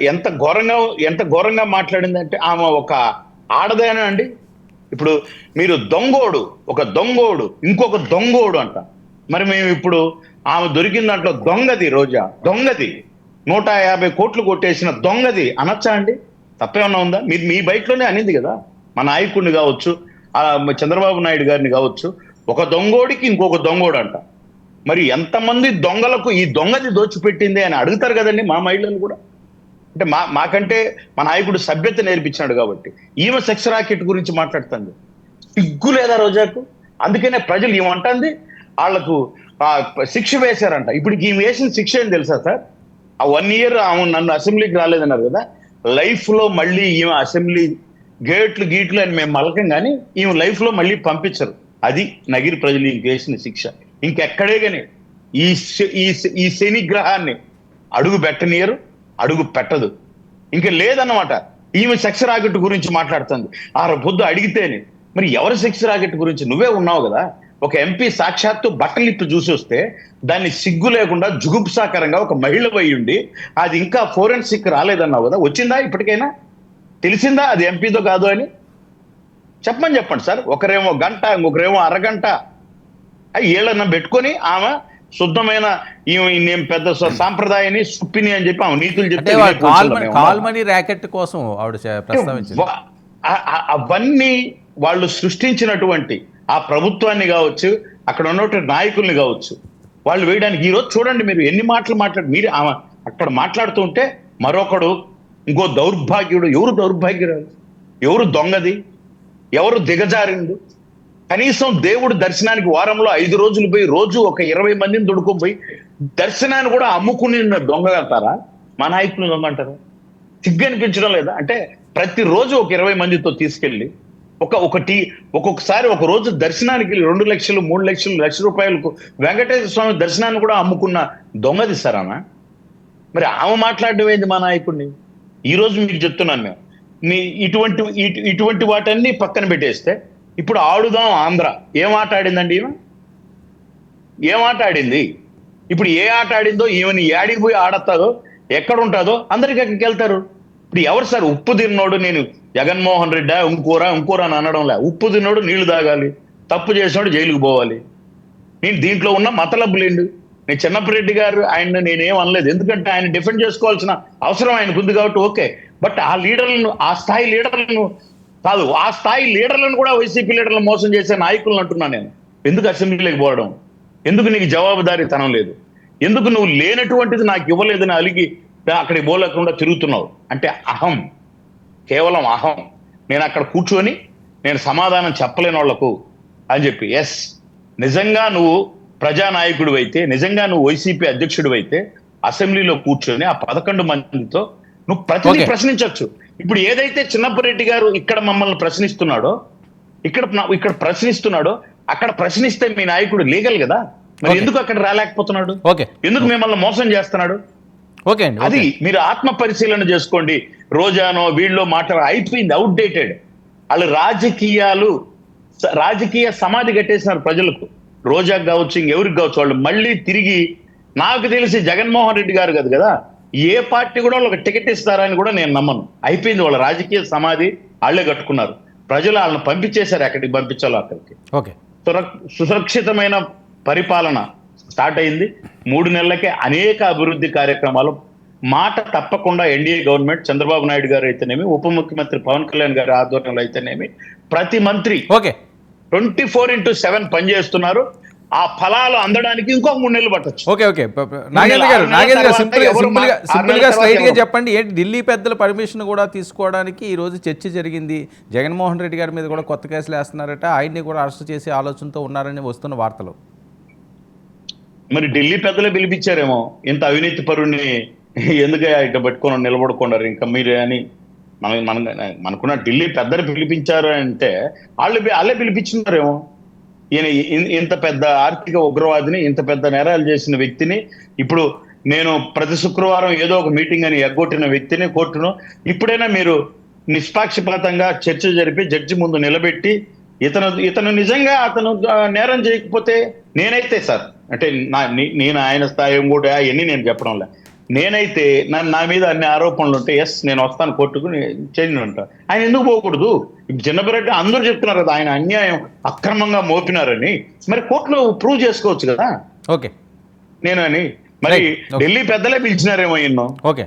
ఎంత ఘోరంగా మాట్లాడిందంటే ఆమె ఒక ఆడదేనా అండి. ఇప్పుడు మీరు దొంగోడు ఇంకొక దొంగోడు అంట. మరి మేము ఇప్పుడు ఆమె దొరికిన దాంట్లో దొంగది, రోజా దొంగది, 150 కోట్లు కొట్టేసిన దొంగది అనొచ్చా అండి? తప్పేమన్నా ఉందా? మీరు మీ బయటలోనే అనింది కదా, మా నాయకుడిని కావచ్చు, చంద్రబాబు నాయుడు గారిని కావచ్చు, ఒక దొంగోడికి ఇంకొక దొంగోడు అంట. మరి ఎంతమంది దొంగలకు ఈ దొంగది దోచిపెట్టింది అని అడుగుతారు కదండి మా మహిళలు కూడా. అంటే మాకంటే మా నాయకుడు సభ్యత నేర్పించాడు కాబట్టి. ఈమె సెక్స్ రాకెట్ గురించి మాట్లాడుతుంది. సిగ్గు లేదా రోజాకు? అందుకనే ప్రజలు ఏమంటుంది, వాళ్లకు శిక్ష వేశారంట. ఇప్పుడు ఈమె వేసిన శిక్ష ఏం తెలుసా సార్? ఆ 1 year ఆమె నన్ను అసెంబ్లీకి రాలేదన్నారు కదా, లైఫ్ లో మళ్ళీ ఈమె అసెంబ్లీ గేట్లు అని మేము మలకం, కానీ ఈమె లైఫ్ లో మళ్ళీ పంపించరు. అది నగిరి ప్రజలు ఈమె వేసిన శిక్ష. ఇంకెక్కడే కానీ ఈ శని గ్రహాన్ని అడుగు పెట్టనీయరు, అడుగు పెట్టదు. ఇంకా లేదన్నమాట. ఈమె సెక్స్ రాకెట్ గురించి మాట్లాడుతుంది. ఆ పొద్దు అడిగితేనే, మరి ఎవరి సెక్స్ రాకెట్ గురించి? నువ్వే ఉన్నావు కదా. ఒక ఎంపీ సాక్షాత్తు బట్టలిప్పి చూసి వస్తే దాన్ని సిగ్గు లేకుండా జుగుప్సాకరంగా ఒక మహిళ ఉండి అది ఇంకా ఫోరెన్సిక్ రాలేదన్నావు కదా, వచ్చిందా? ఇప్పటికైనా తెలిసిందా అది ఎంపీతో కాదు అని? చెప్పండి సార్. ఒకరేమో గంట, ఇంకొకరేమో అరగంట ఏళ్ళన్నా పెట్టుకొని ఆమె శుద్ధమైన నేను పెద్ద సాంప్రదాయాన్ని సుప్పిని అని చెప్పి ఆమె నీతులు చెప్తే కాల్మనీ ర్యాకెట్ కోసం ఆవిడ ప్రస్తావించింది. అవన్నీ వాళ్ళు సృష్టించినటువంటి ఆ ప్రభుత్వాన్ని కావచ్చు, అక్కడ ఉన్నటువంటి నాయకుల్ని కావచ్చు, వాళ్ళు వేయడానికి. ఈరోజు చూడండి మీరు ఎన్ని మాటలు మీరు ఆమె అక్కడ మాట్లాడుతూ ఉంటే మరొకడు ఇంకో దౌర్భాగ్యుడు. ఎవరు దౌర్భాగ్యురాలు? ఎవరు దొంగది? ఎవరు దిగజారిండు? కనీసం దేవుడు దర్శనానికి వారంలో 5 రోజులు పోయి రోజు ఒక 20 మందిని దొడుకుపోయి దర్శనాన్ని కూడా అమ్ముకుని దొంగ అంటారా? మా నాయకులు దొంగ అంటారా? సిగ్గు అనిపించడం లేదా? అంటే ప్రతిరోజు ఒక 20 మందితో తీసుకెళ్ళి ఒక్కొక్కసారి ఒక రోజు దర్శనానికి 2 లక్షలు 3 లక్షలు లక్ష రూపాయలకు వెంకటేశ్వర స్వామి దర్శనాన్ని కూడా అమ్ముకున్న దొంగది సార్ ఆమె. మరి ఆమె మాట్లాడడం ఏంది మా నాయకుడిని? ఈ రోజు మీకు చెప్తున్నాను మేము, ఇటువంటి వాటన్ని పక్కన పెట్టేస్తే ఇప్పుడు ఆడుదాం ఆంధ్ర ఏం ఆట ఆడిందండి ఈమె? ఏం ఆట ఆడింది? ఇప్పుడు ఏ ఆట ఆడిందో ఈమెని ఏడికి పోయి ఆడతాదో, ఎక్కడ ఉంటుందో అందరికి అక్కడికి వెళ్తారు. ఇప్పుడు ఎవరు సార్? ఉప్పు తిన్నోడు, నేను జగన్మోహన్ రెడ్డి ఇంకోరా అని అనడంలే. ఉప్పు తిన్నోడు నీళ్లు తాగాలి, తప్పు చేసినోడు జైలుకు పోవాలి. నేను దీంట్లో ఉన్న మతలబ్బులేండు. నేను చిన్నప్పరెడ్డి గారు ఆయన నేనేం అనలేదు, ఎందుకంటే ఆయన డిఫెండ్ చేసుకోవాల్సిన అవసరం ఆయనకు ఉంది కాబట్టి ఓకే. బట్ ఆ లీడర్లను, ఆ స్థాయి లీడర్లను కాదు, ఆ స్థాయి లీడర్లను కూడా వైసీపీ లీడర్లను మోసం చేసే నాయకులను అంటున్నాను నేను. ఎందుకు అసెంబ్లీలోకి పోవడం? ఎందుకు నీకు జవాబుదారీతనం లేదు? ఎందుకు నువ్వు లేనటువంటిది నాకు ఇవ్వలేదని అలిగి అక్కడికి పోలేకుండా తిరుగుతున్నావు? అంటే అహం, కేవలం అహం. నేను అక్కడ కూర్చొని నేను సమాధానం చెప్పలేని వాళ్లకు అని చెప్పి. ఎస్, నిజంగా నువ్వు ప్రజానాయకుడు అయితే, నిజంగా నువ్వు వైసీపీ అధ్యక్షుడు అయితే అసెంబ్లీలో కూర్చొని ఆ 11 మందితో నువ్వు ప్రతిదీ ప్రశ్నించవచ్చు. ఇప్పుడు ఏదైతే చిన్నప్పరెడ్డి గారు ఇక్కడ మమ్మల్ని ప్రశ్నిస్తున్నాడో, ఇక్కడ ప్రశ్నిస్తున్నాడో, అక్కడ ప్రశ్నిస్తే మీ నాయకుడు లీగల్ కదా, మరి ఎందుకు అక్కడ రాలేకపోతున్నాడు? ఎందుకు మిమ్మల్ని మోసం చేస్తున్నాడు? అది మీరు ఆత్మ పరిశీలన చేసుకోండి. రోజానో వీళ్ళు అయిపోయింది, అవుట్డేటెడ్. వాళ్ళు రాజకీయ సమాధి కట్టేసినారు ప్రజలకు. రోజాకు కావచ్చు, ఇంకెవరికి కావచ్చు. వాళ్ళు మళ్ళీ తిరిగి, నాకు తెలిసి జగన్మోహన్ రెడ్డి గారు కాదు కదా, ఏ పార్టీ కూడా వాళ్ళకి టికెట్ ఇస్తారని కూడా నేను నమ్మను. అయిపోయింది, వాళ్ళ రాజకీయ సమాధి వాళ్ళే కట్టుకున్నారు. ప్రజలు వాళ్ళని పంపించేశారు ఎక్కడికి పంపించాలో అక్కడికి. సురక్షితమైన పరిపాలన స్టార్ట్ అయింది. 3 నెలలకే అనేక అభివృద్ధి కార్యక్రమాలు మాట తప్పకుండా ఎన్డీఏ గవర్నమెంట్, చంద్రబాబు నాయుడు గారు అయితేనేమి, ఉప ముఖ్యమంత్రి పవన్ కళ్యాణ్ గారి ఆధ్వర్యంలో అయితేనేమి, ప్రతి మంత్రి 24/7 పనిచేస్తున్నారు. ఆ ఫలాలు అందడానికి ఇంకొక 3 నెలలు పట్టచ్చు. నాగేంద్ర గారు సింపుల్ గా స్ట్రైట్ గా చెప్పండి, ఏంటి ఢిల్లీ పెద్దల పర్మిషన్ కూడా తీసుకోవడానికి ఈ రోజు చర్చ జరిగింది. జగన్మోహన్ రెడ్డి గారి మీద కూడా కొత్త కేసులు వేస్తున్నారట, ఆయన్ని కూడా అరెస్ట్ చేసే ఆలోచనతో ఉన్నారని వస్తున్న వార్తలు. మరి ఢిల్లీ పెద్దలే పిలిపించారేమో, ఇంత అవినీతి పరుణ్ణి ఎందుకు ఇట పెట్టుకొని నిలబడుకున్నారు ఇంకా మీరే అని మనకున్న. ఢిల్లీ పెద్దలు పిలిపించారు అంటే వాళ్ళే పిలిపించున్నారేమో. ఈయన ఇంత పెద్ద ఆర్థిక ఉగ్రవాదిని, ఇంత పెద్ద నేరాలు చేసిన వ్యక్తిని, ఇప్పుడు నేను ప్రతి శుక్రవారం ఏదో ఒక మీటింగ్ అని ఎగ్గొట్టిన వ్యక్తిని కోర్టును ఇప్పుడైనా మీరు నిష్పాక్షపాతంగా చర్చ జరిపి జడ్జి ముందు నిలబెట్టి, ఇతను నిజంగా అతను నేరం చేయకపోతే నేనైతే సార్, అంటే నేను ఆయన స్థాయి కూడా అవన్నీ నేను చెప్పడం లే, నేనైతే నా మీద అన్ని ఆరోపణలు ఉంటే ఎస్ నేను వస్తాను కోర్టుకు చేంజ్ ఉంటా. ఆయన ఎందుకు పోకూడదు? చిన్నపిరెడ్డి అందరూ చెప్తున్నారు కదా ఆయన అన్యాయం అక్రమంగా మోపినారని, మరి కోర్టులో ప్రూవ్ చేసుకోవచ్చు కదా ఓకే నేనని. మరి Right. Okay. ఢిల్లీ పెద్దలే పిలిచినారేమో ఎన్నో. ఓకే